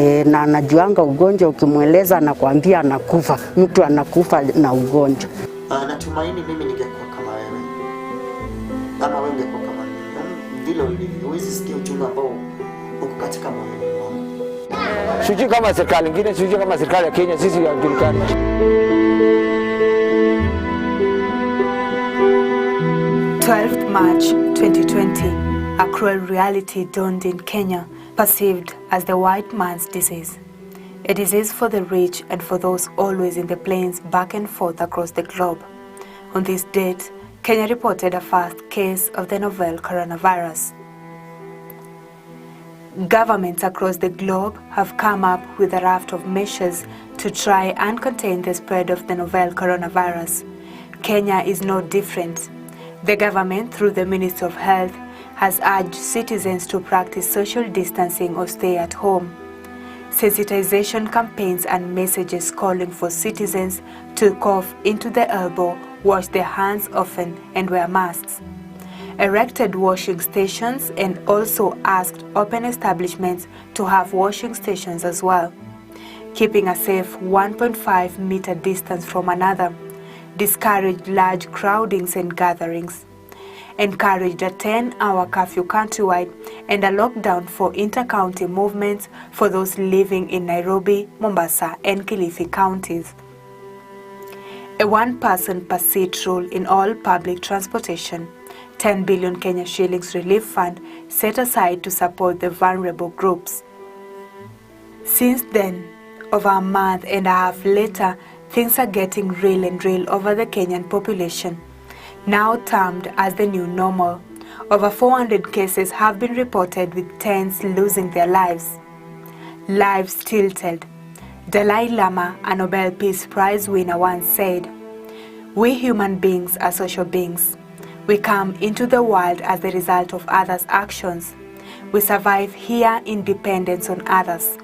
Na anajuanga ugonjwa, ukimweleza anakuambia anakufa. Mtu anakufa na ugonjwa. Natumaini mimi ningekuwa kama wewe. Kama wewe ungekuwa kama mimi. Vile ulivyo, huwezi sikia uchungu ambao uko katika moyo wangu. Sijui kama serikali nyingine, sijui kama serikali ya Kenya, sisi hatujulikani. 12th March 2020, a cruel reality dawned in Kenya, perceived as the white man's disease. A disease for the rich and for those always in the planes back and forth across the globe. On this date, Kenya reported a first case of the novel coronavirus. Governments across the globe have come up with a raft of measures to try and contain the spread of the novel coronavirus. Kenya is no different. The government, through the Ministry of Health, has urged citizens to practice social distancing or stay at home. Sensitization campaigns and messages calling for citizens to cough into the elbow, wash their hands often, and wear masks. Erected washing stations and also asked open establishments to have washing stations as well. Keeping a safe 1.5 meter distance from another. Discouraged large crowdings and gatherings. Encouraged a 10-hour curfew countrywide and a lockdown for inter-county movements for those living in Nairobi, Mombasa, and Kilifi counties. A one-person per seat rule in all public transportation. 10 billion Kenya shillings relief fund set aside to support the vulnerable groups. Since then, over a month and a half later, things are getting real and real over the Kenyan population, now termed as the new normal. Over 400 cases have been reported with tens losing their lives. Lives tilted. Dalai Lama, a Nobel Peace Prize winner, once said, "We human beings are social beings. We come into the world as the result of others' actions. We survive here in dependence on others.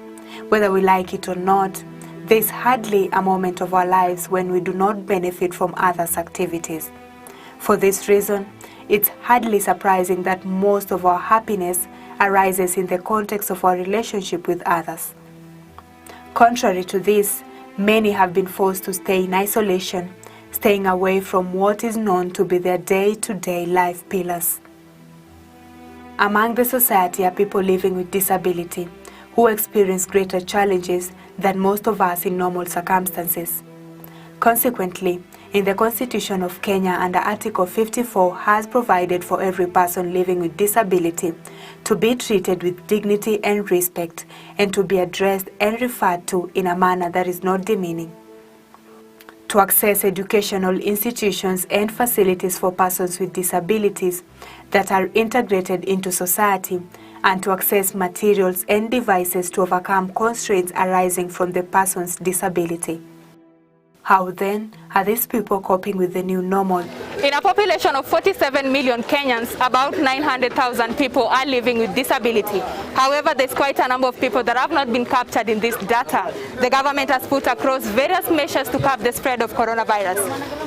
Whether we like it or not, there is hardly a moment of our lives when we do not benefit from others' activities. For this reason, it's hardly surprising that most of our happiness arises in the context of our relationship with others. Contrary to this, many have been forced to stay in isolation, staying away from what is known to be their day-to-day life pillars. Among the society are people living with disability, who experience greater challenges than most of us in normal circumstances. Consequently, in the Constitution of Kenya, under Article 54 has provided for every person living with disability to be treated with dignity and respect and to be addressed and referred to in a manner that is not demeaning. To access educational institutions and facilities for persons with disabilities that are integrated into society, and to access materials and devices to overcome constraints arising from the person's disability. How then are these people coping with the new normal? In a population of 47 million Kenyans, about 900,000 people are living with disability. However, there's quite a number of people that have not been captured in this data. The government has put across various measures to curb the spread of coronavirus.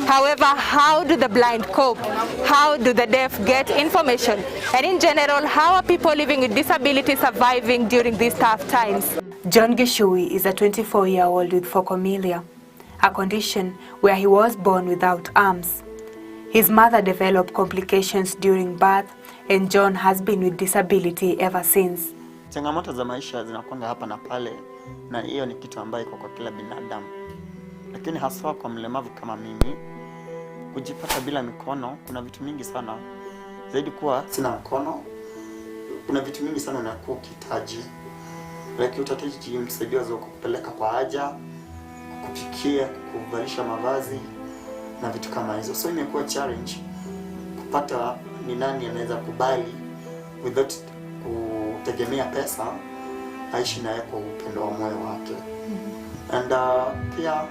However, how do the blind cope? How do the deaf get information? And in general, how are people living with disability surviving during these tough times? John Gishui is a 24-year-old with phocomelia, a condition where he was born without arms. His mother developed complications during birth, and John has been with disability ever since. Changamoto za maisha zinakwanga hapa na pale, na hiyo ni kitu ambayo iko kwa kila binadamu. Lakini haswa kwa mlemavu kama mimi, kujipata bila mikono, kuna vitu mingi sana. Zaidi kuwa sina mkono, kuna vitu mingi sana unakuwa ukihitaji. Lakini utahitaji msaidizi wa kukupeleka kwa haja, kukupikia, kukuvalisha mavazi na vitu kama hizo. So imekuwa challenge kupata ni nani anaweza kubali without kutegemea pesa, aishi naye kwa upendo wa moyo wake. And pia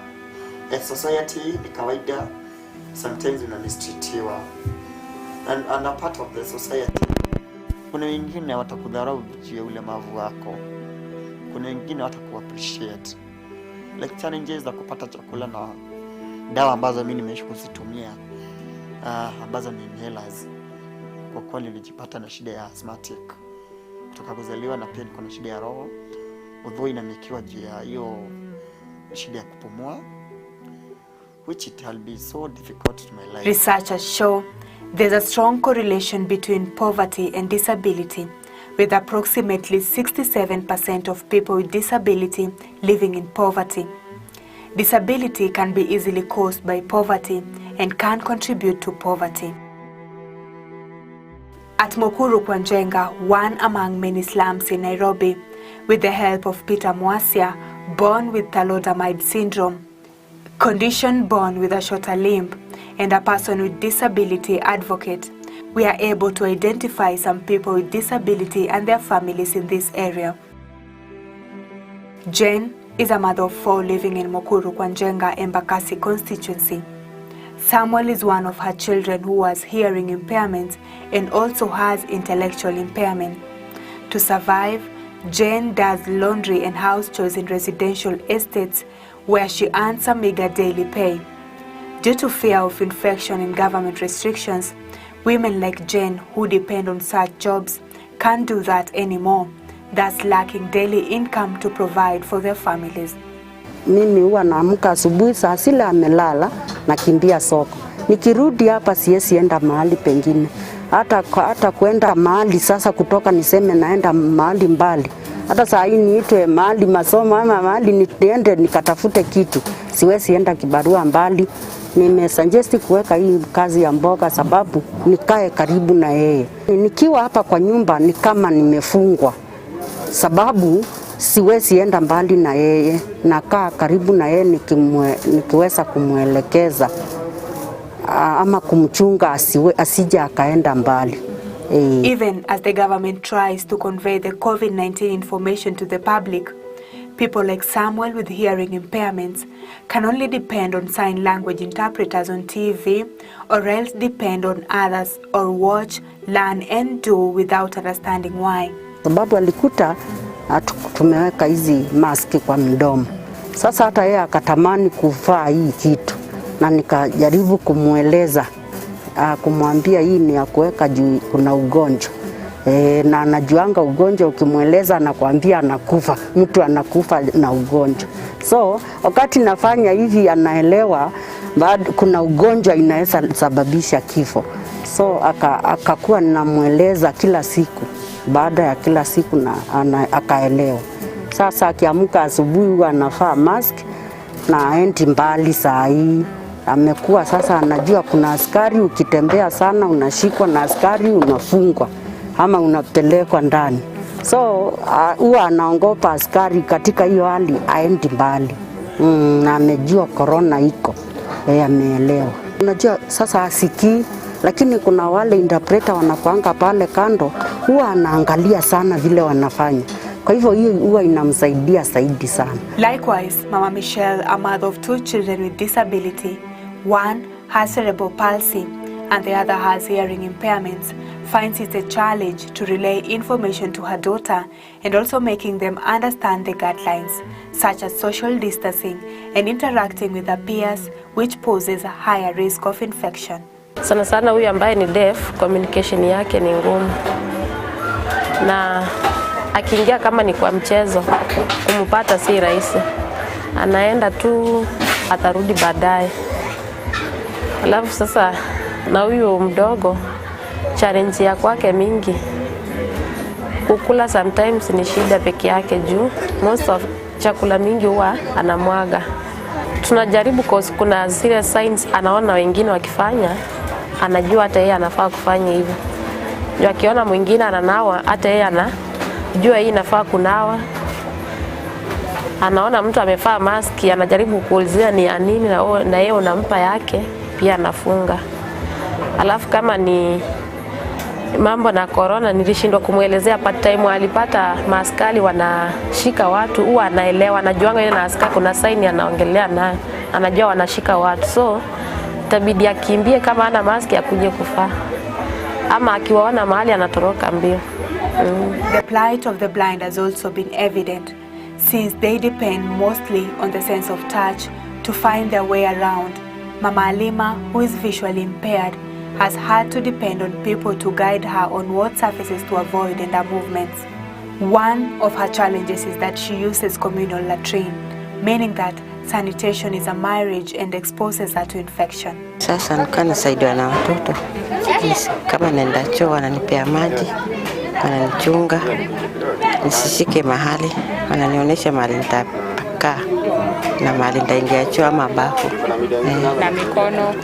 as society ni kawaida sometimes unamistreatiwa, and a part of the society. Kuna wengine watakudharau juu ya ulemavu wako, kuna wengine watakuappreciate. Like challenges za kupata chakula na dawa ambazo mimi nimeishi kuzitumia, ambazo ni inhalers. Kwa kuwa nilijipata na shida ya asthmatic kutoka kuzaliwa, na pia niko na shida ya roho. although inamikiwa juu ya hiyo shida ya kupumua, which it will be so difficult to my life. Researchers show there's a strong correlation between poverty and disability, with approximately 67% of people with disability living in poverty. Disability can be easily caused by poverty and can contribute to poverty. At Mukuru kwa Njenga, one among many slums in Nairobi, with the help of Peter Mwasia, born with thalidomide syndrome, condition born with a shorter limb, and a person with disability advocate, we are able to identify some people with disability and their families in this area. Jane is a mother of 4 living in Mukuru kwa Njenga, Embakasi constituency. Samuel is one of her children who has hearing impairment and also has intellectual impairment. To survive, Jane does laundry and house chores in residential estates where she earns a meager daily pay. Due to fear of infection and government restrictions, women like Jane who depend on such jobs can't do that anymore, thus lacking daily income to provide for their families. Mimi huwa naamka asubuhi saa sile amelala nakimbia soko. Nikirudi hapa siwezi enda mahali pengine. Hata kwenda mahali sasa kutoka niseme naenda mahali mbali. Hata saa hii niitwe mahali masomo ama mahali niende nikatafute kitu. Siwezi enda kibarua mbali. Nimesuggest kuweka hii kazi ya mboga sababu nikae karibu na yeye. Nikiwa hapa kwa nyumba ni kama nimefungwa. Sababu siwezi enda mbali na yeye, nakaa karibu na yeye nikiweza kumuelekeza ama kumchunga asije akaenda mbali. Even as the government tries to convey the COVID-19 information to the public, people like Samuel with hearing impairments can only depend on sign language interpreters on TV or else depend on others or watch, learn and do without understanding why. Sababu alikuta tumeweka hizi maski kwa mdomo. Sasa hata yeye akatamani kuvaa hii kitu na nikajaribu kumueleza, kumwambia hii ni ya kuweka juu kuna ugonjwa. Na anajuanga ugonjwa ukimueleza anakuambia anakufa, mtu anakufa na ugonjwa. So wakati nafanya hivi anaelewa kuna ugonjwa inaweza sababisha kifo. So akakuwa namueleza kila siku. Baada ya kila siku akaelewa. Sasa akiamka asubuhi anavaa mask na aendi mbali saa hii. Amekuwa sasa anajua kuna askari, ukitembea sana unashikwa na askari unafungwa ama unapelekwa ndani. So huwa anaogopa askari, katika hiyo hali aendi mbali. Na amejua corona iko. Ameelewa. Unajua sasa asikii, lakini kuna wale interpreter wanakuanga pale kando, huwa anaangalia sana vile wanafanya. Kwa hivyo hiyo huwa inamsaidia zaidi sana. Likewise, Mama Michelle, a mother of 2 children with disability, one has cerebral palsy and the other has hearing impairments, finds it a challenge to relay information to her daughter and also making them understand the guidelines, such as social distancing and interacting with their peers, which poses a higher risk of infection. Sana sana huyu ambaye ni deaf, communication yake ni ngumu. Na akiingia kama ni kwa mchezo, kumpata si rahisi. Anaenda tu, atarudi baadaye. Alafu sasa na huyu mdogo, challenge ya kwake mingi. Kukula sometimes ni shida peke yake juu. Most of chakula mingi huwa anamwaga. Tunajaribu kuna zile signs anaona wengine wakifanya, anajua hata yeye anafaa kufanya hivyo. Ndio akiona mwingine ananawa, hata yeye anajua hii inafaa kunawa. Anaona mtu amevaa maski, anajaribu kuulizia ni ya nini na yeye unampa yake, pia anafunga. Alafu kama ni mambo na corona, nilishindwa kumuelezea part time. Alipata maaskari wanashika watu, huwa anaelewa, anajuanga ile na askari kuna sign anaongelea nayo, anajua wanashika watu. So itabidi akimbie kama ana maski akuje kufaa, ama akiwaona mahali anatoroka mbio. The plight of the blind has also been evident, since they depend mostly on the sense of touch to find their way around. Mama Alima, who is visually impaired, has had to depend on people to guide her on what surfaces to avoid in her movements. One of her challenges is that she uses communal latrine, meaning that sanitation is a marriage and exposes her to infection. Sasa nilikuwa nasaidiwa na watoto. Kama naenda choo wananipea maji, wananichunga, nisishike mahali, wananionyesha mahali nitakaa na mahali nitaingia choo ama bafu. Na mikono.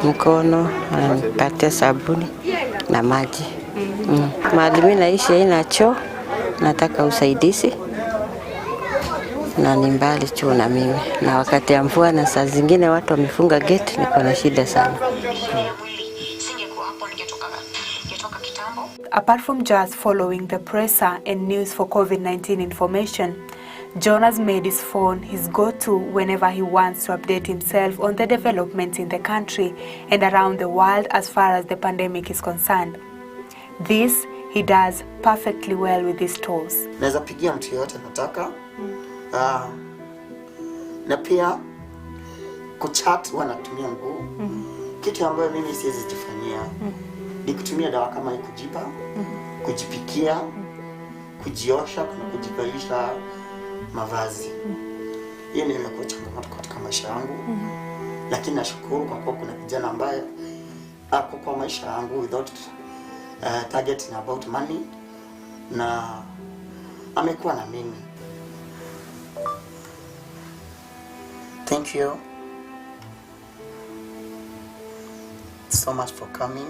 Mkono, wananipatia sabuni na maji. Mahali mimi naishi haina choo, nataka usaidizi. Na ni mbali choo na mimi. Na wakati ya mvua na saa zingine watu wamefunga gate, niko na shida sana. Apart from just following the presser and news for COVID-19 information, John has made his phone his go-to whenever he wants to update himself on the developments in the country and around the world as far as the pandemic is concerned. This he does perfectly well with his tools. Naweza pigia mtu yote nataka. Na pia kuchat wanatumia nguo. Kitu ambayo mimi siwezi jifanyia ni kutumia dawa kama hii kujipa, kujipikia, kujiosha, kujivalisha mavazi. Hiyo ndio imekuwa changamoto katika maisha yangu. Lakini nashukuru kwa kuwa kuna kijana ambaye ako kwa maisha yangu without targeting about money na amekuwa na mimi. Thank you so much for coming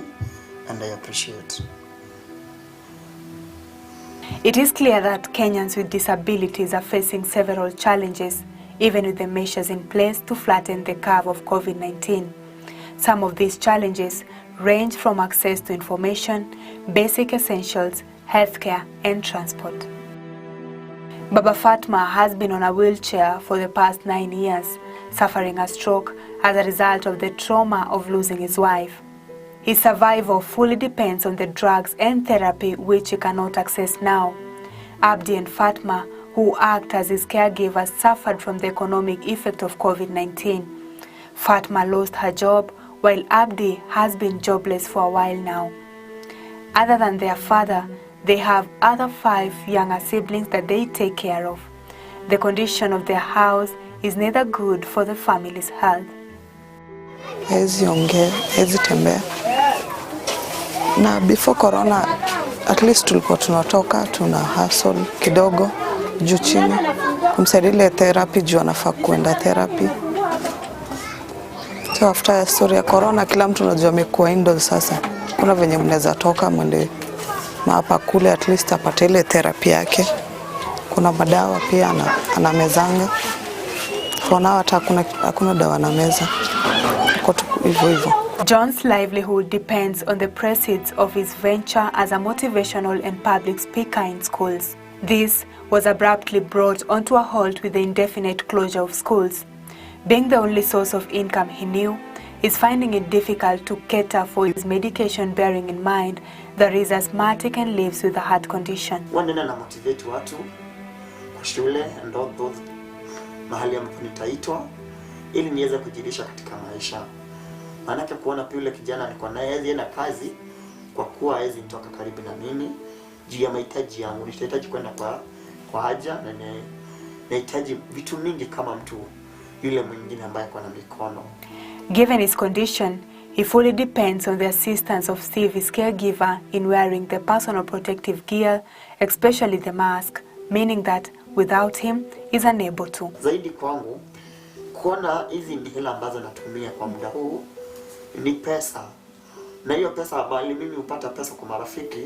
and I appreciate. It is clear that Kenyans with disabilities are facing several challenges, even with the measures in place to flatten the curve of COVID-19. Some of these challenges range from access to information, basic essentials, healthcare, and transport. Baba Fatma has been on a wheelchair for the past 9 years, suffering a stroke as a result of the trauma of losing his wife. His survival fully depends on the drugs and therapy which he cannot access now. Abdi and Fatma, who act as his caregivers, suffered from the economic effect of COVID-19. Fatma lost her job, while Abdi has been jobless for a while now. Other than their father, they have other 5 younger siblings that they take care of. The condition of their house is neither good for the family's health. Hezi ongea, hezi tembea. Na before corona, at least tulikuwa tunatoka, tuna hustle kidogo, juu chini. Kumsaidia ile therapy, juu anafaa kuenda therapy. So after story ya corona, kila mtu unajua amekuwa indoors sasa. Kuna venye mnaweza toka mwende hapa kule, at least apate ile therapy yake. Kuna madawa pia anamezanga. For now hata hakuna dawa na meza. Hivyo. John's livelihood depends on the proceeds of his venture as a motivational and public speaker in schools. This was abruptly brought onto a halt with the indefinite closure of schools. Being the only source of income he knew, he's finding it difficult to cater for his medication, bearing in mind that he is asthmatic and lives with a heart condition. Wanena na motivate watu kwa shule and all those mahali ambapo nitaitwa ili niweze kujirisha katika maisha. Maanake kuona pia yule kijana alikuwa naye hawezi enda kazi kwa kuwa hawezi nitoka karibu na mimi juu ya mahitaji yangu. Nitahitaji kwenda kwa haja na nahitaji vitu mingi kama mtu yule mwingine ambaye kwa na mikono. Given his condition, he fully depends on the assistance of Steve, his caregiver, in wearing the personal protective gear, especially the mask, meaning that without him, he's unable to. Zaidi kwangu, kuona hizi ni hela ambazo natumia kwa muda huu ni pesa. Na hiyo pesa bali mimi upata pesa kwa marafiki,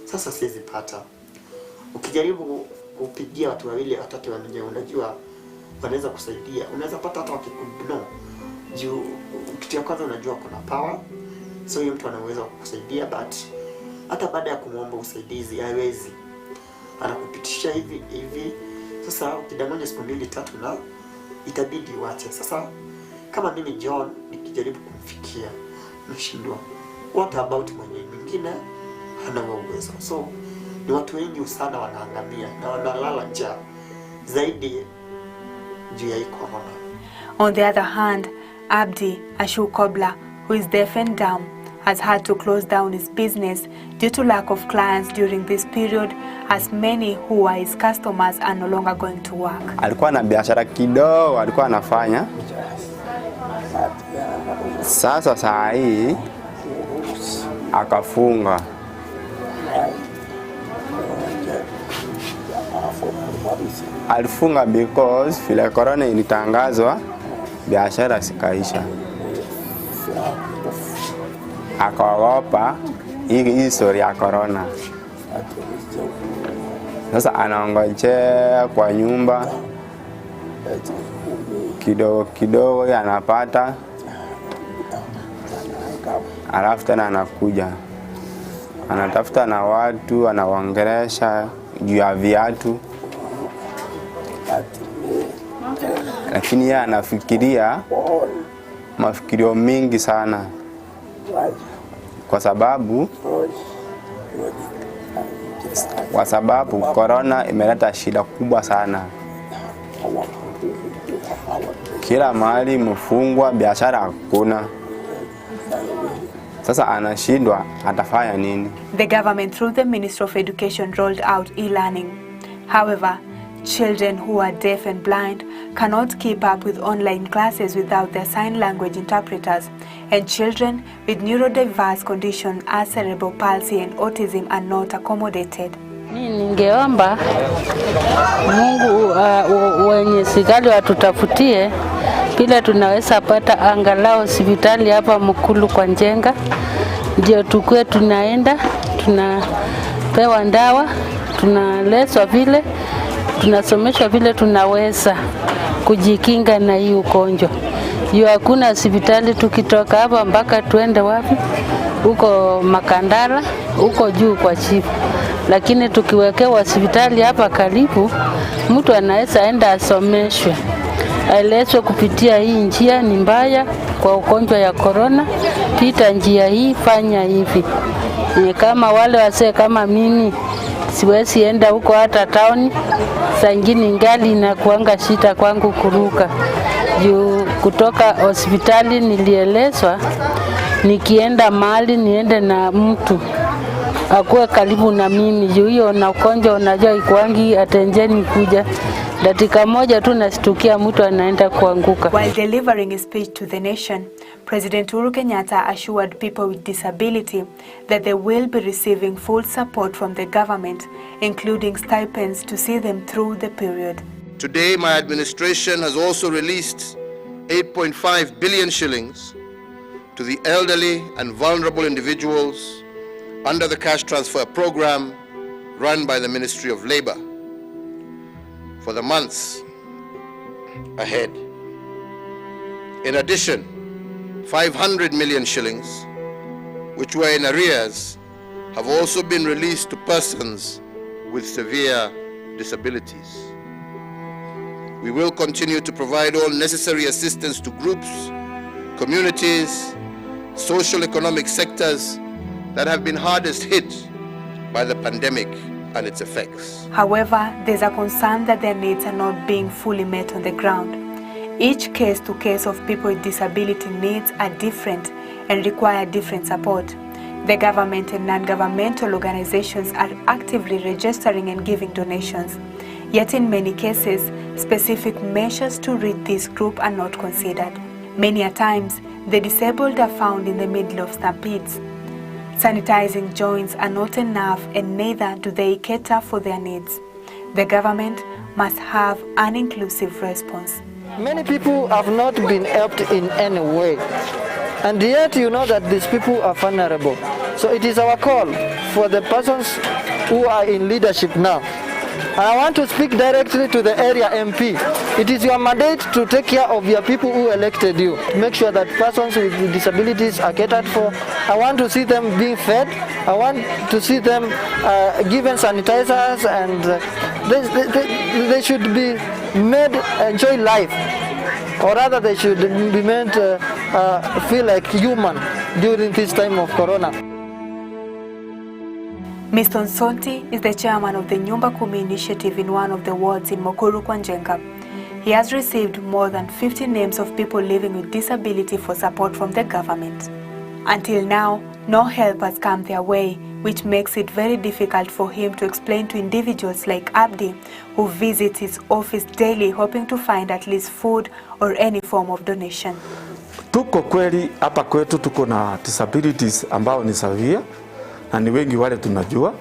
sasa siwezi pata. Ukijaribu kupigia watu wawili watatu wenye unajua wanaweza kusaidia, unaweza pata hata wakikuno. Juu kitu ya kwanza unajua kuna power, so hiyo mtu anaweza kukusaidia, but hata baada ya kumuomba usaidizi hawezi. Anakupitisha hivi. Sasa ukidanganya siku 2-3 na itabidi uache. Sasa kama mimi John nikijaribu kumfikia nashindwa. What about mwenye mwingine hana uwezo? So ni watu wengi sana wanaangamia na wanalala njaa zaidi juu ya corona. On the other hand, Abdi Ashu Kobla, who is deaf and dumb, has had to close down his business due to lack of clients during this period, as many who are his customers are no longer going to work. Alikuwa na biashara kidogo alikuwa anafanya. Sasa saa hii akafunga. Alifunga because vile corona ilitangazwa biashara zikaisha. Akaogopa hii story ya corona. Sasa anaongojea kwa nyumba kidogo anapata, alafu tena anakuja anatafuta na watu, anawaongelesha juu ya viatu, lakini yeye anafikiria mafikirio mingi sana, kwa sababu corona imeleta shida kubwa sana. Kila mahali mfungwa, biashara hakuna. Sasa anashindwa atafanya nini? The government through the Ministry of Education rolled out e-learning. However, children who are deaf and blind cannot keep up with online classes without their sign language interpreters, and children with neurodiverse conditions as cerebral palsy and autism are not accommodated. Ningeomba Mungu wenye serikali watutafutie bila tunaweza pata angalau hospitali hapa Mukulu kwa Njenga, ndio tukue tunaenda tunapewa ndawa, tunaleswa vile, tunasomeshwa vile tunaweza kujikinga na hii ugonjwa. Juu hakuna hospitali, tukitoka hapa mpaka tuende wapi? Huko Makandala, huko juu kwa chifu. Lakini tukiwekewa hospitali hapa karibu, mtu anaweza enda asomeshwe. Aelezwe kupitia hii njia ni mbaya kwa ugonjwa ya corona, pita njia hii, fanya hivi. Kama wale wasee kama mimi siwezi enda huko hata town, saa nyingine ngali inakuanga shida kwangu kuruka. Juu kutoka hospitali nilielezwa nikienda mahali niende na mtu akuwe karibu na mimi, juu hiyo na ugonjwa unajua ikuangi atenjeni kuja dakika moja tu nastukia mtu anaenda kuanguka. While delivering his speech to the nation, President Uhuru Kenyatta assured people with disability that they will be receiving full support from the government, including stipends to see them through the period. Today, my administration has also released 8.5 billion shillings to the elderly and vulnerable individuals under the cash transfer program run by the Ministry of Labour for the months ahead. In addition, 500 million shillings, which were in arrears, have also been released to persons with severe disabilities. We will continue to provide all necessary assistance to groups, communities, social economic sectors that have been hardest hit by the pandemic and its effects. However, there's a concern that their needs are not being fully met on the ground. Each case of people with disability needs are different and require different support. The government and non-governmental organizations are actively registering and giving donations. Yet in many cases, specific measures to reach this group are not considered. Many a times, the disabled are found in the middle of stampedes. Sanitizing joints are not enough, and neither do they cater for their needs. The government must have an inclusive response. Many people have not been helped in any way, and yet you know that these people are vulnerable. So it is our call for the persons who are in leadership now. And I want to speak directly to the area MP. It is your mandate to take care of your people who elected you. Make sure that persons with disabilities are catered for. I want to see them being fed. I want to see them given sanitizers, and they should be made enjoy life. Or rather, they should be made feel like human during this time of corona. Mr. Nsonti is the chairman of the Nyumba Kumi initiative in one of the wards in Mukuru kwa Njenga. He has received more than 50 names of people living with disability for support from the government. Until now, no help has come their way, which makes it very difficult for him to explain to individuals like Abdi, who visits his office daily hoping to find at least food or any form of donation. Tuko kweli hapa kwetu tuko na disabilities ambao ni severe na ni wengi wale tunajua.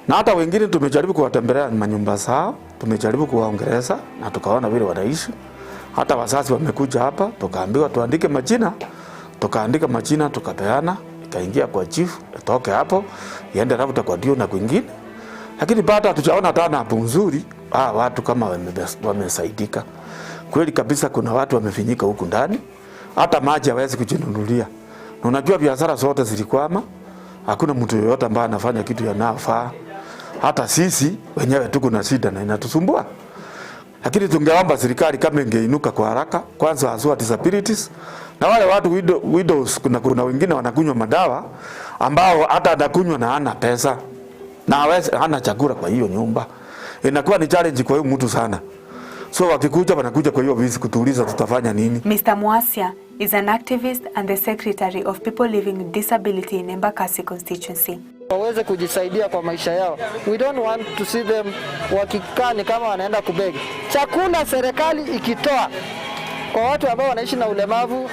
Na hata wengine tumejaribu kuwatembelea manyumba zao, tumejaribu kuwaongeleza na tukaona vile wanaishi. Hata wazazi wamekuja hapa, tukaambiwa tuandike majina, tukaandika majina, tukapeana, ikaingia kwa chief, itoke hapo, iende labda kwa dio na kwingine. Lakini bado hatujaona tena hapo nzuri, watu kama wamesaidika. Kweli kabisa kuna watu wamefinyika huku ndani, hata maji hawezi kujinunulia. Na unajua biashara zote zilikwama, hakuna mtu yoyote ambaye anafanya kitu yanayofaa. Hata sisi wenyewe tuko na shida na inatusumbua. Lakini tungeomba serikali kama ingeinuka kwa haraka, kwanza haswa disabilities na wale watu widows. Kuna wengine wanakunywa madawa ambao hata anakunywa na hana pesa na hana chakula kwa hiyo nyumba. Inakuwa ni challenge kwa hiyo mtu sana. So wakikuja wanakuja kwa hiyo ofisi kutuuliza tutafanya nini. Mr. Muasia is an activist and the secretary of people living with disability in Embakasi constituency. Waweze kujisaidia kwa maisha yao. We don't want to see them wakikani kama wanaenda kubegi. Chakula serikali ikitoa kwa watu ambao wanaishi na ulemavu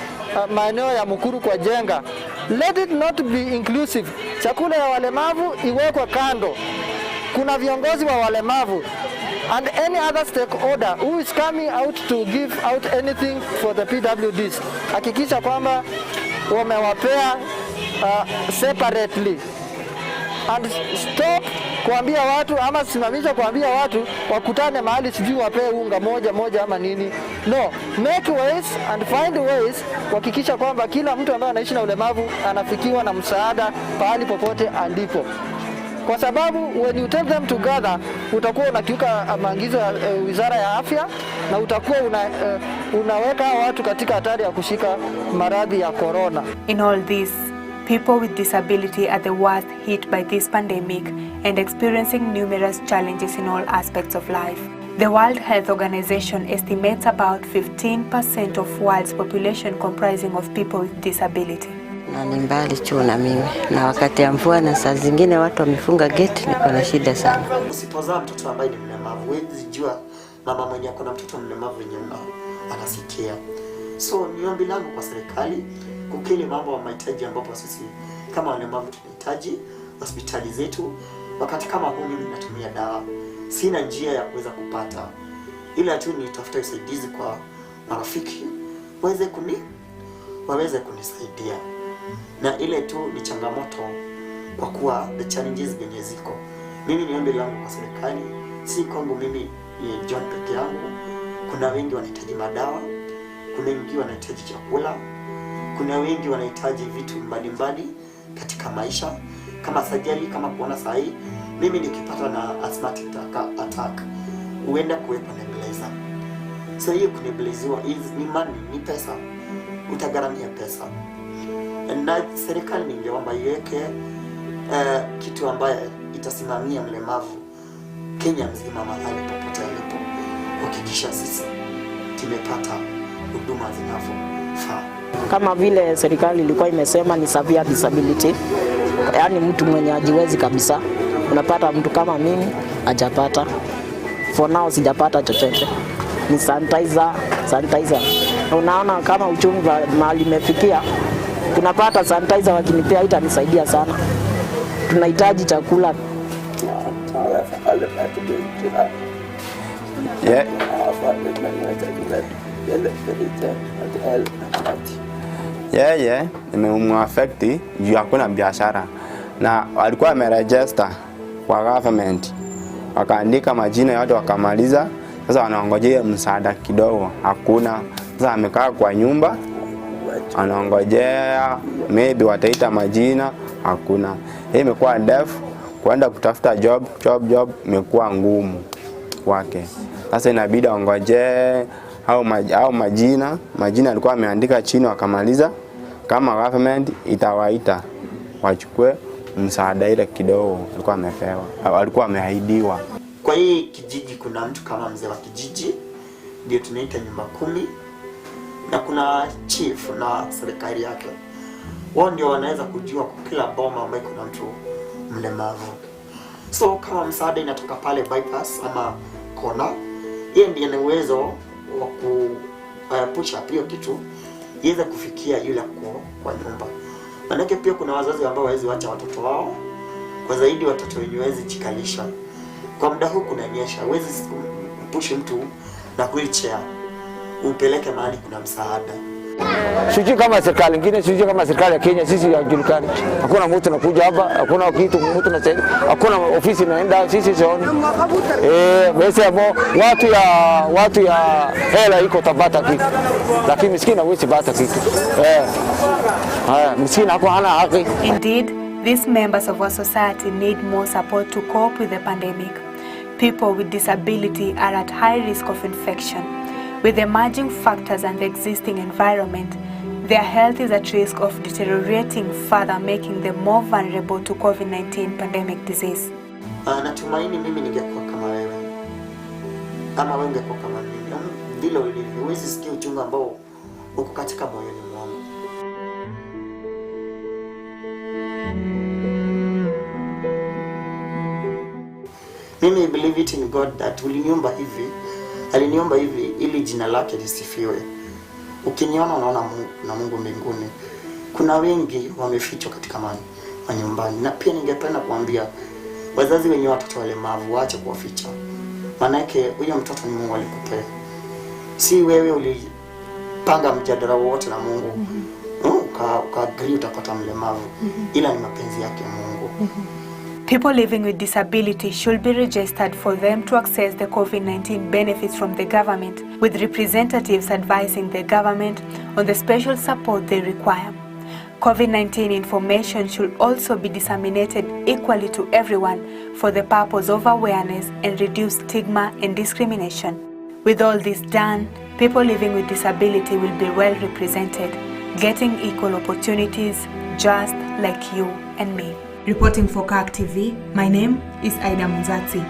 maeneo ya Mukuru kwa Jenga, let it not be inclusive. Chakula ya walemavu iwekwe kando. Kuna viongozi wa walemavu and any other stakeholder who is coming out to give out anything for the PWDs, hakikisha kwamba wamewapea separately. And stop kuambia watu ama simamisha kuambia watu wakutane mahali sijui wapee unga moja ama nini. No, make ways and find ways kuhakikisha kwamba kila mtu ambaye anaishi na ulemavu anafikiwa na msaada pahali popote alipo. Kwa sababu when you take them together utakuwa unakiuka maagizo ya Wizara ya Afya na utakuwa unaweka watu katika hatari ya kushika maradhi ya corona. In all this, people with disability are the worst hit by this pandemic and experiencing numerous challenges in all aspects of life. The World Health Organization estimates about 15% of world's population comprising of people with disability. Na ni mbali chuo na mimi, na wakati ya mvua na saa zingine watu wamefunga gate, niko na shida sana. Usipozaa mtoto ambaye ni mlemavu, huwezi jua mama mwenye ako na mtoto mlemavu wenye anasikia. So ni ombi langu kwa serikali kukili mambo ya mahitaji ambapo sisi kama walemavu tunahitaji hospitali zetu. Wakati kama huu mimi natumia dawa, sina njia ya kuweza kupata, ila tu nitafuta usaidizi kwa marafiki waweze kunisaidia. Na ile tu ni changamoto kwa kuwa the challenges zenye ziko. Mimi ni ombi langu kwa serikali, si kwangu mimi John peke yangu. Kuna wengi wanahitaji madawa, kuna wengi wanahitaji chakula, kuna wengi wanahitaji vitu mbalimbali katika maisha kama sajali, kama kuona sahi. Mimi nikipata na asthmatic attack huenda kuwepo nebulizer. So hiyo kunebuliziwa ni money, ni pesa, utagharamia pesa. Na serikali ningeomba iweke kitu ambaye itasimamia mlemavu Kenya mzima mahali popote alipo, kuhakikisha sisi tumepata huduma zinazofaa. Kama vile serikali ilikuwa imesema ni severe disability, yani mtu mwenye hajiwezi kabisa. Unapata mtu kama mimi hajapata. For now sijapata chochote. Ni sanitizer. Unaona kama uchumi mahali imefikia, tunapata sanitizer wakinipea itanisaidia sana. Tunahitaji chakula. Imemwafekti juu hakuna biashara, na walikuwa wameregister kwa government, wakaandika majina yote wakamaliza. Sasa wanaongojea msaada kidogo, hakuna. Sasa amekaa kwa nyumba anaongojea maybe wataita majina, hakuna. Hii imekuwa ndefu, kwenda kutafuta job imekuwa ngumu kwake. Sasa inabidi aongojee au majina alikuwa ameandika chini wakamaliza. Kama government itawaita wachukue msaada ile kidogo alikuwa amepewa, alikuwa ameahidiwa. Kwa hii kijiji kuna mtu kama mzee wa kijiji, ndio tunaita nyumba 10, na kuna chief na serikali yake. wao ndio wanaweza kujua kwa kila boma ambayo kuna mtu mlemavu. So kama msaada inatoka pale bypass ama kona, yeye ndiye ana uwezo wa push up hiyo kitu iweze kufikia yule kwa nyumba. Manake pia kuna wazazi ambao hawezi wacha watoto wao, kwa zaidi watoto wenye hawezi jikalisha. Kwa muda huu kunanyesha, hawezi push mtu na wheelchair upeleke mahali kuna msaada. Sijui kama serikali nyingine, sijui kama serikali ya Kenya, sisi hajulikani. Hakuna mtu anakuja hapa, hakuna kitu mtu anasema, hakuna ofisi inaenda, sisi sioni. Basi watu ya hela iko tabata kitu. Lakini miskini hawezi pata kitu. Miskini hana haki. Indeed, these members of our society need more support to cope with the pandemic. People with disability are at high risk of infection. With emerging factors and the existing environment, their health is at risk of deteriorating further, making them more vulnerable to COVID-19 pandemic disease. Natumaini mimi ningekuwa kama wewe, ama wewe ungekuwa kama mimi, vile ulivyo, huwezi sikia uchungu ambao uko katika moyoni mwangu. Mimi believe it in God that aliniomba hivi ili jina lake lisifiwe. Ukiniona unaona Mungu na Mungu mbinguni. Kuna wengi wamefichwa katika manyumbani, na pia ningependa kuambia wazazi wenye watoto walemavu waache kuwaficha. Maana yake huyo mtoto ni Mungu alikupea. Si wewe ulipanga mjadala wote na Mungu. Agree utapata mlemavu, ila ni mapenzi yake Mungu. People living with disability should be registered for them to access the COVID-19 benefits from the government, with representatives advising the government on the special support they require. COVID-19 information should also be disseminated equally to everyone for the purpose of awareness and reduce stigma and discrimination. With all this done, people living with disability will be well represented, getting equal opportunities just like you and me. Reporting for KAK TV, my name is Aida Munzati.